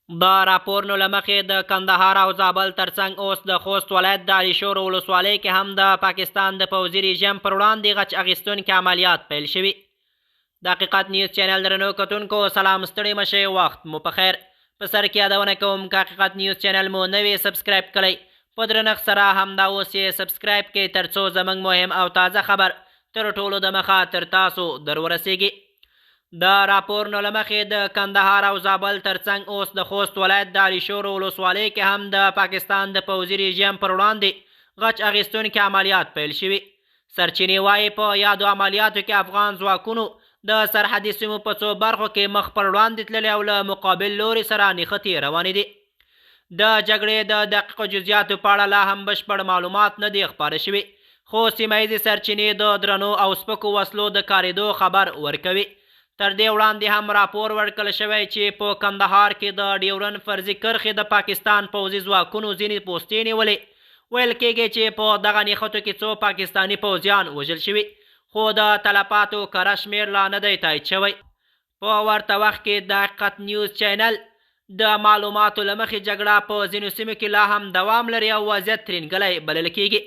د راپورنو له مخې د کندهار او زابل ترڅنګ اوس د خوست ولایت د علیشور ولسوالۍ کې هم د پاکستان د پوځي رژیم پر وړاندې غچ اخیستونکي عملیات پیل شوي. د حقیقت نیوز چینل درنو کتونکو سلام، ستړي مشئ، وخت مو په خیر. په سر کې یادونه کوم که حقیقت نیوز چینل مو نوی سبسکرایب کړئ، په درنښت سره همدا اوس یې سبسکرایب کړئ ترڅو زموږ مهم او تازه خبر تر ټولو د مخه تر تاسو در ورسیږي. د راپورنو له مخې د کندهار او زابل ترڅنګ اوس د خوست ولایت د علیشور ولسوالۍ کې هم د پاکستان د پوځي رژیم پر وړاندې غچ اخیستونکي عملیات پیل شوي. سرچینې وایي په یادو عملیاتو کې افغان ځواکونو د سرحدي سیمو په څو برخو کې مخ پر وړاندې تللي او له مقابل لوري سره نښتې روانې دي. د جګړې د دقیقو جزیاتو په اړه لا هم بشپړ معلومات نه دي خپاره شوي، خو سیمه ییزې سرچینې د درنو او سپکو وسلو د کارېدو خبر ورکوي. تر دې وړاندې هم راپور ورکړل شوی چې په کندهار کې د ډیورن فرضي کرښې د پاکستان پوځي ځواکونو ځینې پوستې نیولې. ویل کېږي چې په دغه نښتو کې څو پاکستاني پوځیان وژل شوي، خو د تلفاتو کره شمېر لا نه دی تایید شوی. په ورته وخت کې د حقیقت نیوز چینل د معلوماتو له مخې جګړه په ځینو سیمو کې لا هم دوام لري او وضعیت ترینګلی بلل کېږي.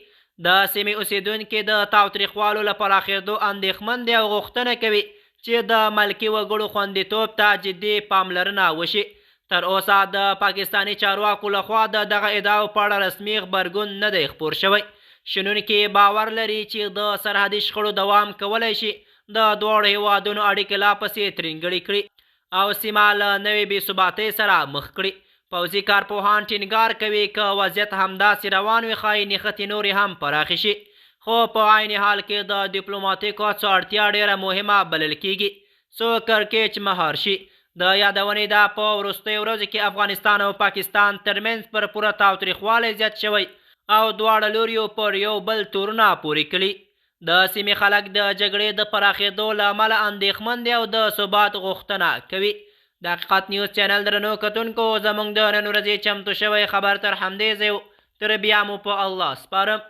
د سیمې اوسیدونکي د تاوتریخوالو له پراخېدو اندېښمن دي او غوښتنه کوي چې د ملکي وګړو خوندیتوب ته جدي پاملرنه وشي. تر اوسه د پاکستاني چارواکو لخوا د دغه ادعاو په اړه رسمي غبرګون نه دی خپور شوی. شنونکي باور لري چې د سرحدي شخړو دوام کولی شي د دواړو هیوادونو اړیکې لا پسې ترینګړې کړي او سیمه له نوې بېثباتۍ سره مخ کړي. پوځي کارپوهان ټینګار کوي که وضعیت همداسې روان وي ښایي نښتې نورې هم پراخې شي، خو په عین حال کې د ډیپلوماتیکو هڅو اړتیا ډیره مهمه بلل کېږي څو کړکېچ مهار شي. د یادونې ده په وروستیو ورځو کې افغانستان او پاکستان ترمنځ پر پوره تاوتریخوالی زیات شوی او دواړه لوریو پر یو بل تورونه پورې کړي. د سیمې خلک د جګړې د پراخېدو له امله اندېښمن دي او د ثبات غوښتنه کوي. د حقیقت نیوز چینل درنو کتونکو زموږ د نن ورځې چمتو شوی خبر تر همدې ځای تر بیا مو په الله سپارم.